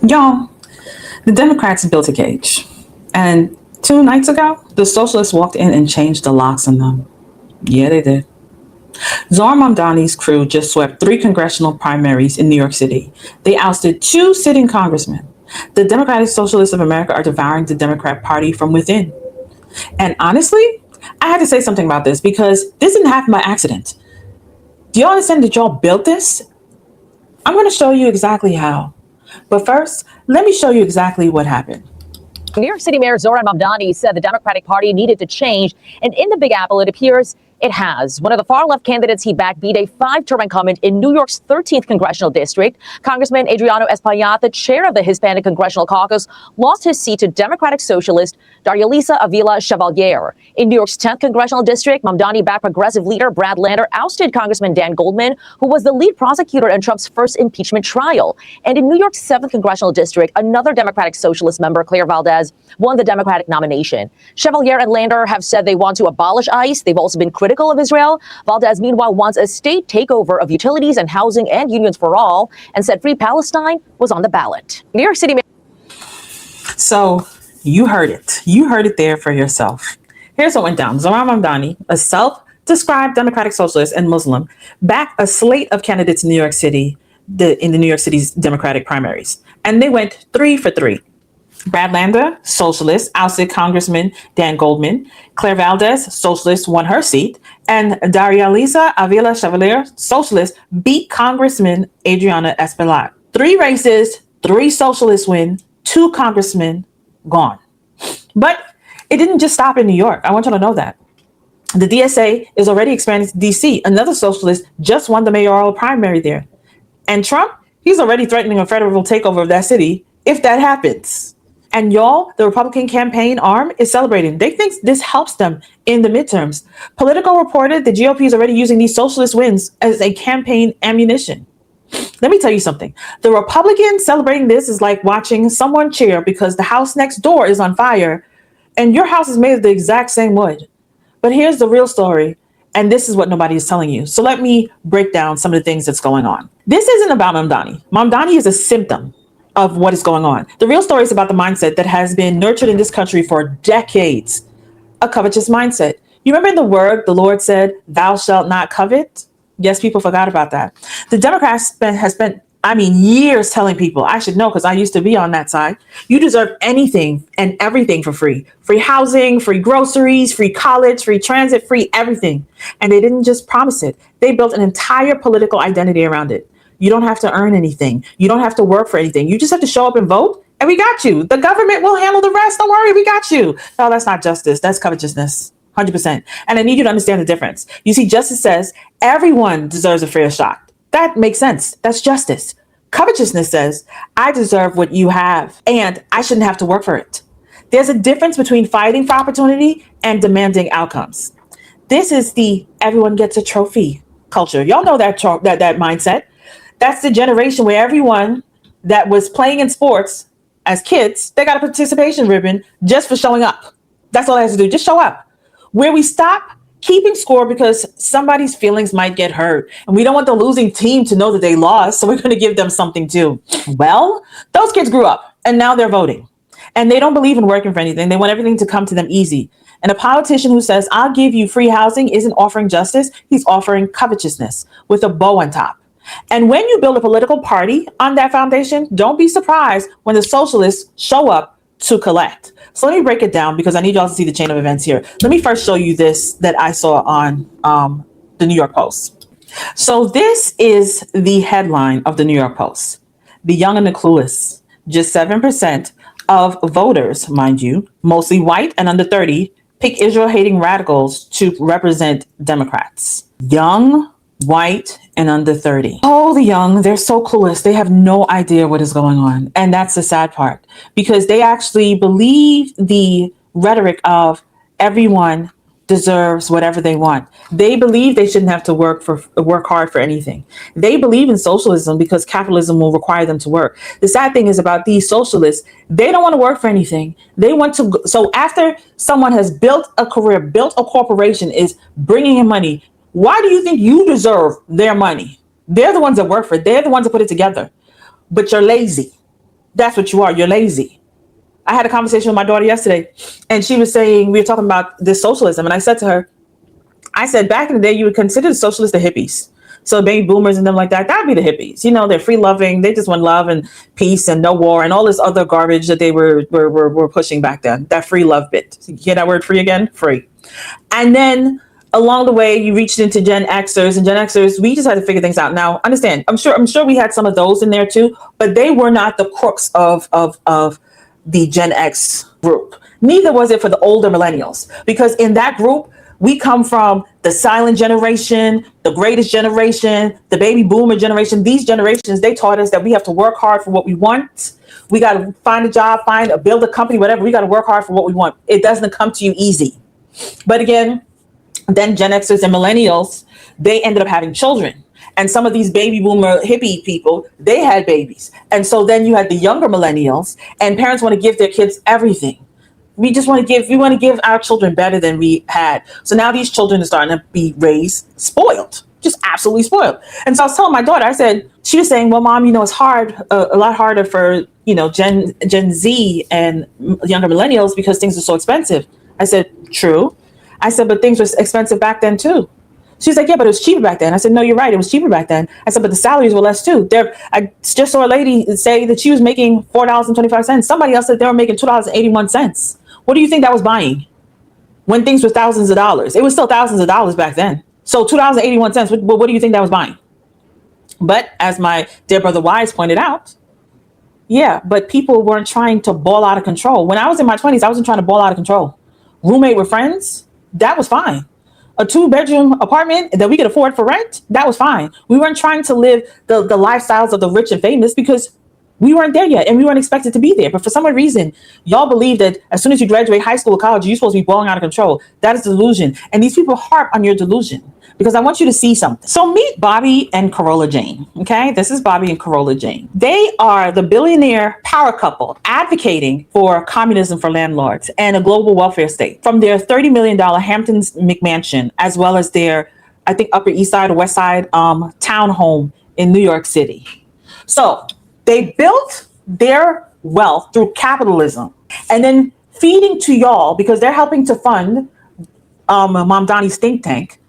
Y'all, the Democrats built a cage. And 2 nights ago, the Socialists walked in and changed the locks on them. Yeah, they did. Zohran Mamdani's crew just swept 3 congressional primaries in New York City. They ousted 2 sitting congressmen. The Democratic Socialists of America are devouring the Democrat Party from within. And honestly, I had to say something about this because this didn't happen by accident. Do y'all understand that y'all built this? I'm going to show you exactly how. But first, let me show you exactly what happened. New York City Mayor Zohran Mamdani said the Democratic Party needed to change, and in the Big Apple, it appears it has. One of the far-left candidates he backed beat a 5-term incumbent in New York's 13th congressional district. Congressman Adriano Espaillat, the chair of the Hispanic Congressional Caucus, lost his seat to Democratic Socialist Darializa Avila Chevalier. In New York's 10th congressional district, Mamdani-backed progressive leader Brad Lander ousted Congressman Dan Goldman, who was the lead prosecutor in Trump's first impeachment trial. And in New York's 7th congressional district, another Democratic Socialist member, Valdez, won the Democratic nomination. Chevalier and Lander have said they want to abolish ICE. They've also been critical of Israel. Valdez, meanwhile, wants a state takeover of utilities and housing and unions for all, and said Free Palestine was on the ballot. New York City. So you heard it. You heard it there for yourself. Here's what went down. Zohran Mamdani, a self-described Democratic Socialist and Muslim, backed a slate of candidates in New York City, in the New York City's Democratic primaries. And they went 3 for 3. Brad Lander, Socialist, ousted Congressman Dan Goldman. Claire Valdez, Socialist, won her seat. And Darializa Avila Chevalier, Socialist, beat Congressman Adriano Espaillat. 3 races, 3 Socialists win, 2 congressmen gone. But it didn't just stop in New York. I want you to know that. The DSA is already expanding to DC. Another socialist just won the mayoral primary there. And Trump, he's already threatening a federal takeover of that city if that happens. And y'all, the Republican campaign arm is celebrating. They think this helps them in the midterms. Politico reported the GOP is already using these socialist wins as a campaign ammunition. Let me tell you something. The Republicans celebrating this is like watching someone cheer because the house next door is on fire and your house is made of the exact same wood. But here's the real story. And this is what nobody is telling you. So let me break down some of the things that's going on. This isn't about Mamdani. Mamdani is a symptom of what is going on. The real story is about the mindset that has been nurtured in this country for decades, a covetous mindset. You remember the word the Lord said, thou shalt not covet? Yes, people forgot about that. The Democrats has spent years telling people, I should know because I used to be on that side, you deserve anything and everything for free. Free housing, free groceries, free college, free transit, free everything. And they didn't just promise it. They built an entire political identity around it. You don't have to earn anything. You don't have to work for anything. You just have to show up and vote, and we got you. The government will handle the rest. Don't worry, we got you. No, that's not justice. That's covetousness, 100%. And I need you to understand the difference. You see, justice says everyone deserves a fair shot. That makes sense. That's justice. Covetousness says I deserve what you have, and I shouldn't have to work for it. There's a difference between fighting for opportunity and demanding outcomes. This is the everyone gets a trophy culture. Y'all know that mindset. That's the generation where everyone that was playing in sports as kids, they got a participation ribbon just for showing up. That's all they have to do. Just show up. Where we stop keeping score because somebody's feelings might get hurt. And we don't want the losing team to know that they lost. So we're going to give them something too. Well, those kids grew up and now they're voting. And they don't believe in working for anything. They want everything to come to them easy. And a politician who says, I'll give you free housing isn't offering justice. He's offering covetousness with a bow on top. And when you build a political party on that foundation, don't be surprised when the socialists show up to collect. So let me break it down because I need y'all to see the chain of events here. Let me first show you this that I saw on the New York Post. So this is the headline of the New York Post. The young and the clueless. Just 7% of voters, mind you, mostly white and under 30, pick Israel-hating radicals to represent Democrats. Young, white, and under 30. Oh, the young, they're so clueless. They have no idea what is going on. And that's the sad part because they actually believe the rhetoric of everyone deserves whatever they want. They believe they shouldn't have to work hard for anything. They believe in socialism because capitalism will require them to work. The sad thing is about these socialists, they don't want to work for anything. They want to. So after someone has built a career, built a corporation, is bringing in money, why do you think you deserve their money? They're the ones that work for it. They're the ones that put it together. But you're lazy. That's what you are. You're lazy. I had a conversation with my daughter yesterday, and she was saying, we were talking about this socialism, and I said to her, I said, back in the day, you would consider the socialists the hippies. So baby boomers and them like that, that'd be the hippies. You know, they're free loving. They just want love and peace and no war and all this other garbage that they were pushing back then. That free love bit. You hear that word free again? Free. And then along the way, you reached into Gen Xers, and Gen Xers, we just had to figure things out. Now, understand, I'm sure we had some of those in there too, but they were not the crooks of the Gen X group. Neither was it for the older millennials, because in that group, we come from the silent generation, the greatest generation, the baby boomer generation. These generations, they taught us that we have to work hard for what we want. We got to find a job, build a company, whatever. We got to work hard for what we want. It doesn't come to you easy. But again, then Gen Xers and millennials, they ended up having children. And some of these baby boomer hippie people, they had babies. And so then you had the younger millennials, and parents want to give their kids everything. We want to give our children better than we had. So now these children are starting to be raised spoiled, just absolutely spoiled. And so I was telling my daughter, she was saying, well, Mom, it's hard, a lot harder for, Gen Z and younger millennials because things are so expensive. I said, true. I said, but things were expensive back then too. She's like, yeah, but it was cheaper back then. I said, no, you're right. It was cheaper back then. I said, but the salaries were less too. I just saw a lady say that she was making $4.25. Somebody else said they were making $2.81. What do you think that was buying when things were thousands of dollars? It was still thousands of dollars back then. So $2.81, what do you think that was buying? But as my dear brother Wise pointed out, yeah, but people weren't trying to ball out of control. When I was in my 20s, I wasn't trying to ball out of control. Roommate with friends, that was fine. A 2-bedroom apartment that we could afford for rent, that was fine. We weren't trying to live the lifestyles of the rich and famous because we weren't there yet and we weren't expected to be there. But for some reason, y'all believe that as soon as you graduate high school or college, you're supposed to be balling out of control. That is delusion. And these people harp on your delusion because I want you to see something. So meet Bobby and Corolla Jane. Okay, this is Bobby and Corolla Jane. They are the billionaire power couple advocating for communism for landlords and a global welfare state from their $30 million Hamptons McMansion, as well as their, I think, Upper East Side or West Side townhome in New York City. So they built their wealth through capitalism and then feeding to y'all because they're helping to fund Mamdani's think tank.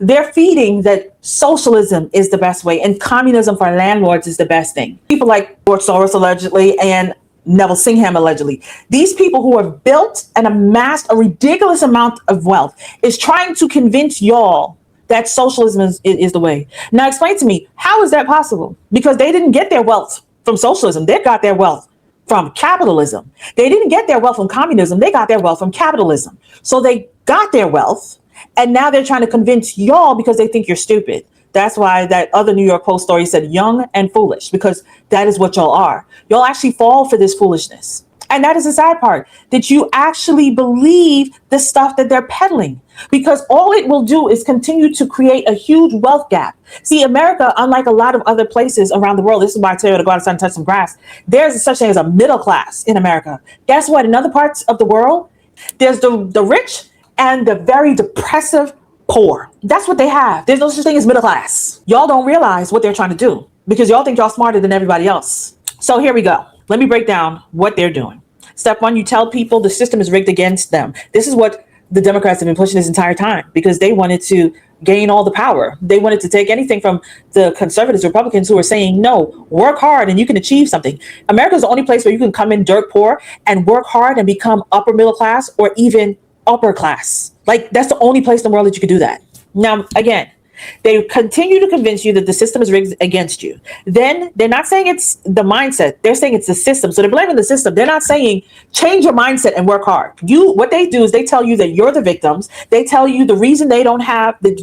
They're feeding that socialism is the best way and communism for landlords is the best thing. People like George Soros allegedly and Neville Singham allegedly. These people who have built and amassed a ridiculous amount of wealth is trying to convince y'all that socialism is the way. Now explain to me, how is that possible? Because they didn't get their wealth from socialism. They got their wealth from capitalism. They didn't get their wealth from communism. They got their wealth from capitalism. So they got their wealth and now they're trying to convince y'all because they think you're stupid. That's why that other New York Post story said young and foolish, because that is what y'all are. Y'all actually fall for this foolishness. And that is the sad part, that you actually believe the stuff that they're peddling, because all it will do is continue to create a huge wealth gap. See, America, unlike a lot of other places around the world, this is why I tell you to go outside and touch some grass. There's such thing as a middle class in America. Guess what? In other parts of the world, there's the rich and the very depressive poor. That's what they have. There's no such thing as middle class. Y'all don't realize what they're trying to do because y'all think y'all smarter than everybody else. So here we go. Let me break down what they're doing. Step one, you tell people the system is rigged against them. This is what the Democrats have been pushing this entire time because they wanted to gain all the power. They wanted to take anything from the conservatives, Republicans who are saying, no, work hard and you can achieve something. America is the only place where you can come in dirt poor and work hard and become upper middle class or even upper class. Like, that's the only place in the world that you could do that. Now, again, they continue to convince you that the system is rigged against you. Then they're not saying it's the mindset. They're saying it's the system. So they're blaming the system. They're not saying change your mindset and work hard. What they do is they tell you that you're the victims. They tell you the reason that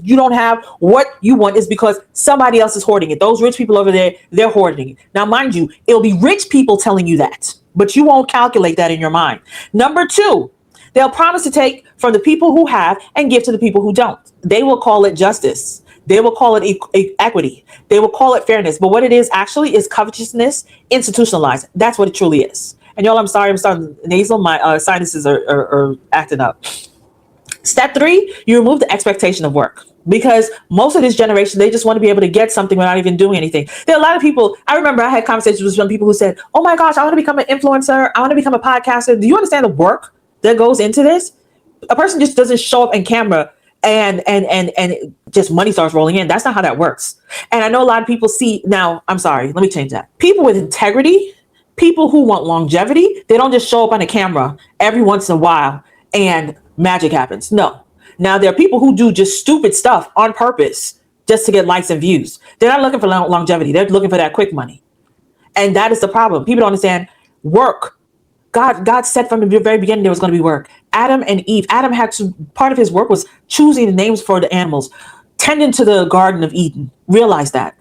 you don't have what you want is because somebody else is hoarding it. Those rich people over there, they're hoarding it. Now, mind you, it'll be rich people telling you that, but you won't calculate that in your mind. Number two, they'll promise to take from the people who have and give to the people who don't. They will call it justice. They will call it equity. They will call it fairness. But what it is actually is covetousness institutionalized. That's what it truly is. And y'all, I'm sorry, I'm starting nasal. My sinuses are acting up. Step three, you remove the expectation of work. because most of this generation, they just want to be able to get something without even doing anything. There are a lot of people, I remember I had conversations with some people who said, oh my gosh, I want to become an influencer. I want to become a podcaster. Do you understand the work that goes into this? A person just doesn't show up in camera and just money starts rolling in. That's not how that works. And I know a lot of people see now, I'm sorry, let me change that. People with integrity, people who want longevity, they don't just show up on a camera every once in a while and magic happens. No. Now, there are people who do just stupid stuff on purpose just to get likes and views. They're not looking for longevity. They're looking for that quick money. And that is the problem. People don't understand work. God said from the very beginning there was going to be work. Adam and Eve. Adam had to, part of his work was choosing the names for the animals, tending to the Garden of Eden. Realize that.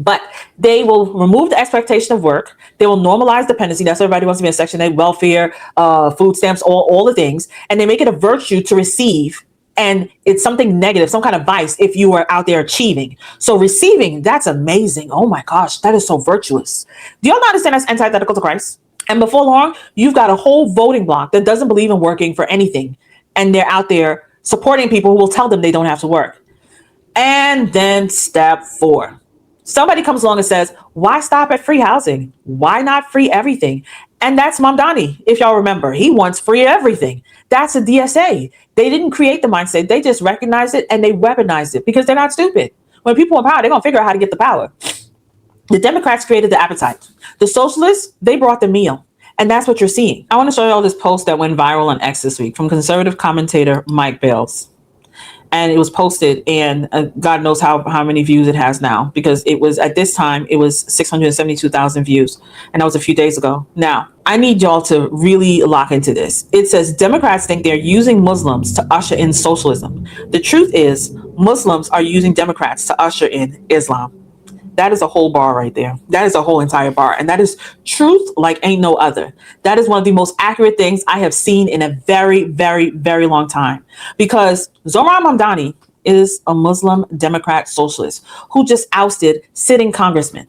But they will remove the expectation of work. They will normalize dependency. That's why everybody wants to be in Section 8, welfare, food stamps, all the things. And they make it a virtue to receive. And it's something negative, some kind of vice if you are out there achieving. So receiving, that's amazing. Oh my gosh, that is so virtuous. Do y'all not understand that's antithetical to Christ? And before long, you've got a whole voting bloc that doesn't believe in working for anything. And they're out there supporting people who will tell them they don't have to work. And then step 4. Somebody comes along and says, why stop at free housing? Why not free everything? And that's Mamdani, if y'all remember. He wants free everything. That's a DSA. They didn't create the mindset. They just recognized it and they weaponized it because they're not stupid. When people are in power, they're going to figure out how to get the power. The Democrats created the appetite. The Socialists, they brought the meal. And that's what you're seeing. I want to show you all this post that went viral on X this week from conservative commentator Mike Bales. And it was posted, and God knows how many views it has now, because it was at this time, it was 672,000 views. And that was a few days ago. Now, I need y'all to really lock into this. It says Democrats think they're using Muslims to usher in socialism. The truth is Muslims are using Democrats to usher in Islam. That is a whole bar right there. That is a whole entire bar. And that is truth like ain't no other. That is one of the most accurate things I have seen in a very, very, very long time. Because Zohran Mamdani is a Muslim Democrat socialist who just ousted sitting congressmen.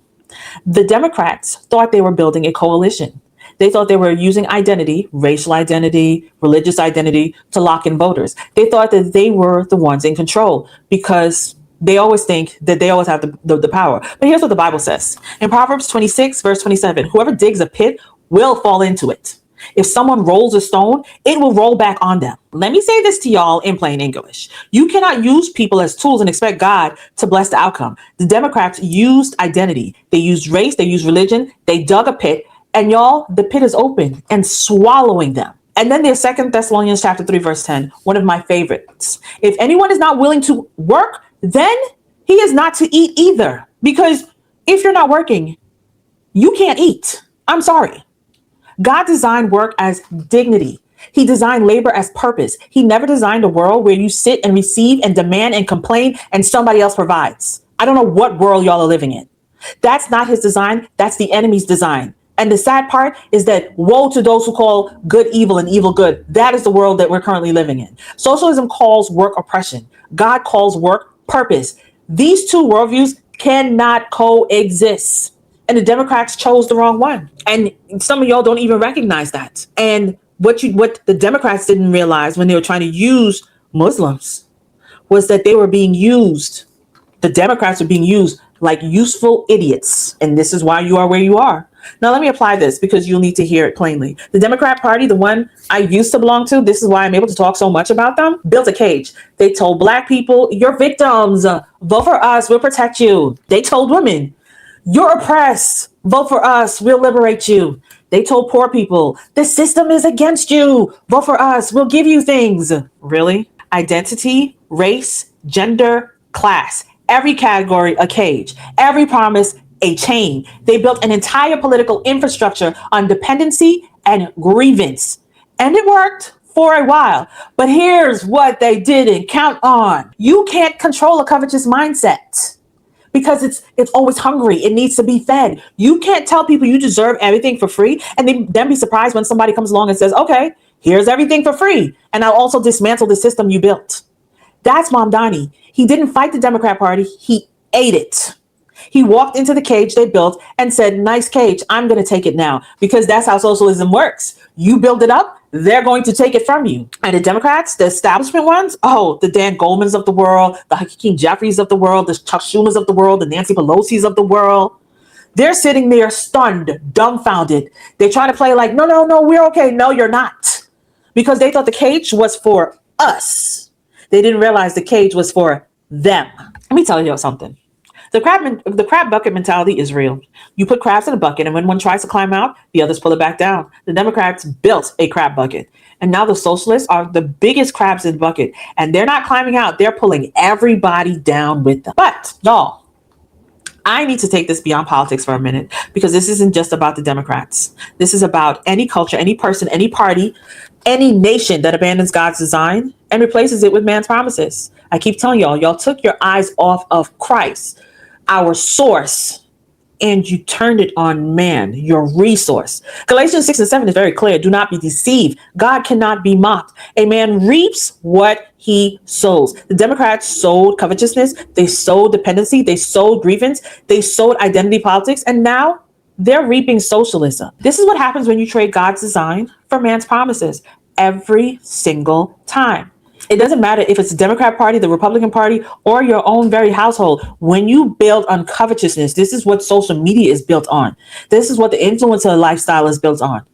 The Democrats thought they were building a coalition. They thought they were using identity, racial identity, religious identity to lock in voters. They thought that they were the ones in control because they always think that they always have the power. But here's what the Bible says. In Proverbs 26, verse 27, whoever digs a pit will fall into it. If someone rolls a stone, it will roll back on them. Let me say this to y'all in plain English. You cannot use people as tools and expect God to bless the outcome. The Democrats used identity. They used race. They used religion. They dug a pit. And y'all, the pit is open and swallowing them. And then there's 2 Thessalonians chapter 3, verse 10, one of my favorites. If anyone is not willing to work, then he is not to eat either. Because if you're not working, you can't eat. I'm sorry. God designed work as dignity. He designed labor as purpose. He never designed a world where you sit and receive and demand and complain and somebody else provides. I don't know what world y'all are living in. That's not his design. That's the enemy's design. And the sad part is that woe to those who call good evil and evil good. That is the world that we're currently living in. Socialism calls work oppression. God calls work purpose. These two worldviews cannot coexist. And the Democrats chose the wrong one. And some of y'all don't even recognize that. And what the Democrats didn't realize when they were trying to use Muslims was that they were being used. The Democrats are being used like useful idiots. And this is why you are where you are. Now, let me apply this because you'll need to hear it plainly. The Democrat Party, the one I used to belong to, this is why I'm able to talk so much about them, built a cage. They told Black people, you're victims. Vote for us. We'll protect you. They told women, you're oppressed. Vote for us. We'll liberate you. They told poor people, the system is against you. Vote for us. We'll give you things. Really? Identity, race, gender, class. Every category, a cage. Every promise, a chain. They built an entire political infrastructure on dependency and grievance. And it worked for a while. But here's what they didn't count on. You can't control a covetous mindset because it's always hungry. It needs to be fed. You can't tell people you deserve everything for free and then be surprised when somebody comes along and says, okay, here's everything for free. And I'll also dismantle the system you built. That's Mamdani. He didn't fight the Democrat Party. He ate it. He walked into the cage they built and said, nice cage, I'm going to take it now, because that's how socialism works. You build it up they're going to take it from you. And the Democrats, the establishment ones, oh, the Dan Goldmans of the world, the Hakeem Jeffries of the world, the Chuck Schumers of the world, the Nancy Pelosi's of the world, they're sitting there stunned, dumbfounded. They try to play like, no, no, no, we're okay. No, you're not. Because they thought the cage was for us. They didn't realize the cage was for them. Let me tell you something. The crab bucket mentality is real. You put crabs in a bucket, and when one tries to climb out, the others pull it back down. The Democrats built a crab bucket, and now the socialists are the biggest crabs in the bucket, and they're not climbing out. They're pulling everybody down with them. But y'all, I need to take this beyond politics for a minute, because this isn't just about the Democrats. This is about any culture, any person, any party, any nation that abandons God's design and replaces it with man's promises. I keep telling y'all took your eyes off of Christ, our source, and you turned it on man, your resource. Galatians 6 and 7 is very clear. Do not be deceived. God cannot be mocked. A man reaps what he sows. The Democrats sowed covetousness. They sowed dependency. They sowed grievance. They sowed identity politics. And now they're reaping socialism. This is what happens when you trade God's design for man's promises every single time. It doesn't matter if it's the Democrat Party, the Republican Party, or your own very household. When you build on covetousness, this is what social media is built on. This is what the influencer lifestyle is built on.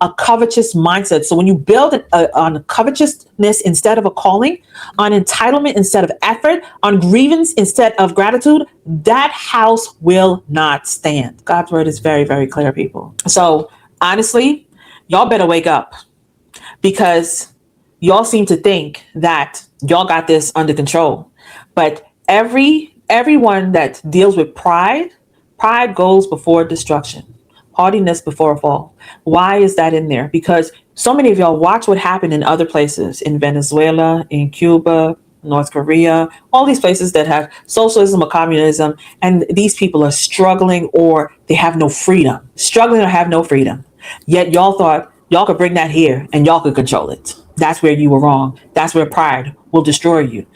A covetous mindset. So when you build on covetousness instead of a calling, on entitlement instead of effort, on grievance instead of gratitude, that house will not stand. God's word is very, very clear, people. So honestly, y'all better wake up, because y'all seem to think that y'all got this under control. But everyone that deals with pride goes before destruction. Haughtiness before a fall. Why is that in there? Because so many of y'all watch what happened in other places, in Venezuela, in Cuba, North Korea, all these places that have socialism or communism, and these people are struggling, or they have no freedom. Struggling or have no freedom. Yet y'all thought y'all could bring that here and y'all could control it. That's where you were wrong. That's where pride will destroy you.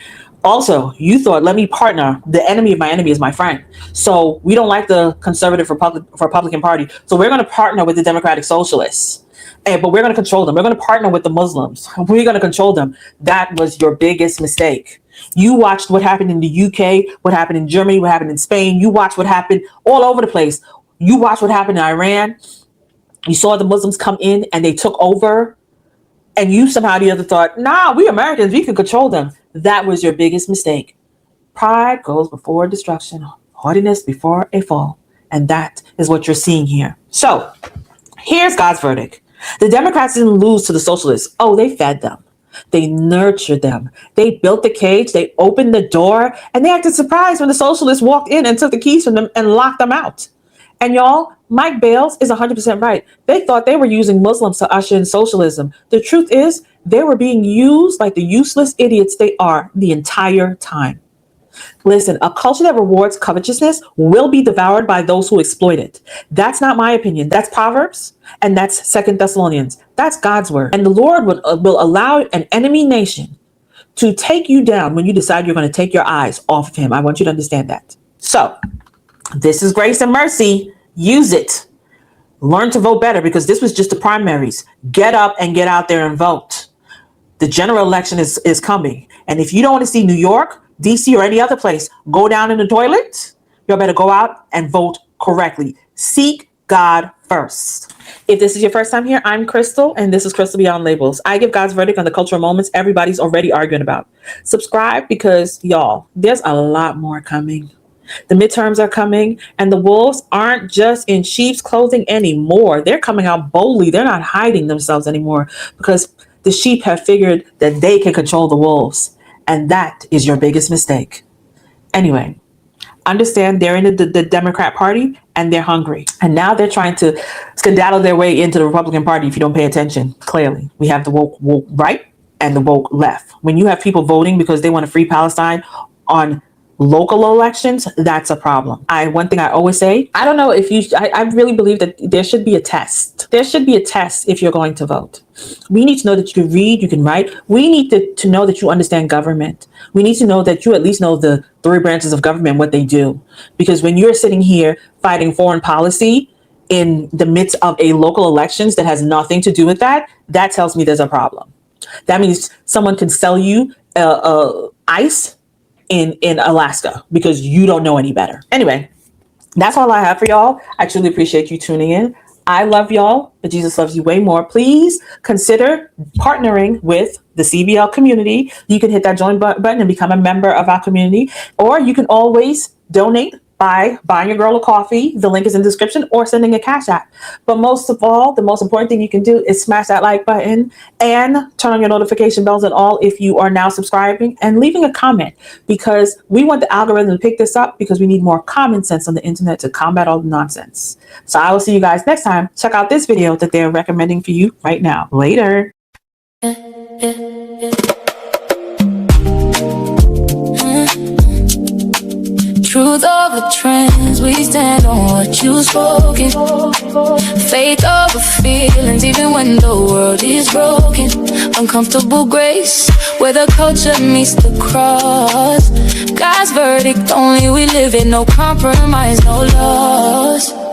Also, you thought, let me partner. The enemy of my enemy is my friend. So we don't like the conservative Republican Party. So we're going to partner with the Democratic Socialists. But we're going to control them. We're going to partner with the Muslims. We're going to control them. That was your biggest mistake. You watched what happened in the UK, what happened in Germany, what happened in Spain. You watched what happened all over the place. You watched what happened in Iran. You saw the Muslims come in and they took over. And you somehow or the other thought, nah, we Americans, we can control them. That was your biggest mistake. Pride goes before destruction, haughtiness before a fall. And that is what you're seeing here. So here's God's verdict. The Democrats didn't lose to the socialists. Oh, they fed them. They nurtured them. They built the cage. They opened the door. And they acted surprised when the socialists walked in and took the keys from them and locked them out. And y'all, Mike Bales is 100% right. They thought they were using Muslims to usher in socialism. The truth is, they were being used like the useless idiots they are the entire time. Listen, a culture that rewards covetousness will be devoured by those who exploit it. That's not my opinion. That's Proverbs, and that's 2 Thessalonians. That's God's word. And the Lord will allow an enemy nation to take you down when you decide you're going to take your eyes off of him. I want you to understand that. So, this is grace and mercy. Use it. Learn to vote better, because this was just the primaries. Get up and get out there and vote. The general election is coming. And if you don't want to see New York, DC, or any other place go down in the toilet, you better go out and vote correctly. Seek God first. If this is your first time here, I'm Crystal, and this is Crystal Beyond Labels. I give God's verdict on the cultural moments everybody's already arguing about. Subscribe, because y'all, there's a lot more coming. The midterms are coming, and the wolves aren't just in sheep's clothing anymore. They're coming out boldly. They're not hiding themselves anymore, because the sheep have figured that they can control the wolves. And that is your biggest mistake. Anyway, understand they're in the Democrat Party, and they're hungry. And now they're trying to skedaddle their way into the Republican Party if you don't pay attention. Clearly, we have the woke right and the woke left. When you have people voting because they want to free Palestine on local elections, that's a problem. One thing I always say, I don't know if I really believe that there should be a test. There should be a test if you're going to vote. We need to know that you can read, you can write. We need to know that you understand government. We need to know that you at least know the 3 branches of government, what they do. Because when you're sitting here fighting foreign policy, in the midst of a local elections that has nothing to do with that, that tells me there's a problem. That means someone can sell you ice in Alaska because you don't know any better. Anyway, that's all I have for y'all. I truly appreciate you tuning in. I love y'all, but Jesus loves you way more. Please consider partnering with the CBL community. You can hit that join button and become a member of our community, or you can always donate by buying your girl a coffee. The link is in the description, or sending a cash app. But most of all, the most important thing you can do is smash that like button and turn on your notification bells and all if you are now subscribing, and leaving a comment, because we want the algorithm to pick this up, because we need more common sense on the internet to combat all the nonsense. So I will see you guys next time. Check out this video that they're recommending for you right now. Later. Truth over trends, we stand on what you've spoken. Faith over feelings, even when the world is broken. Uncomfortable grace, where the culture meets the cross. God's verdict, only we live it, no compromise, no loss.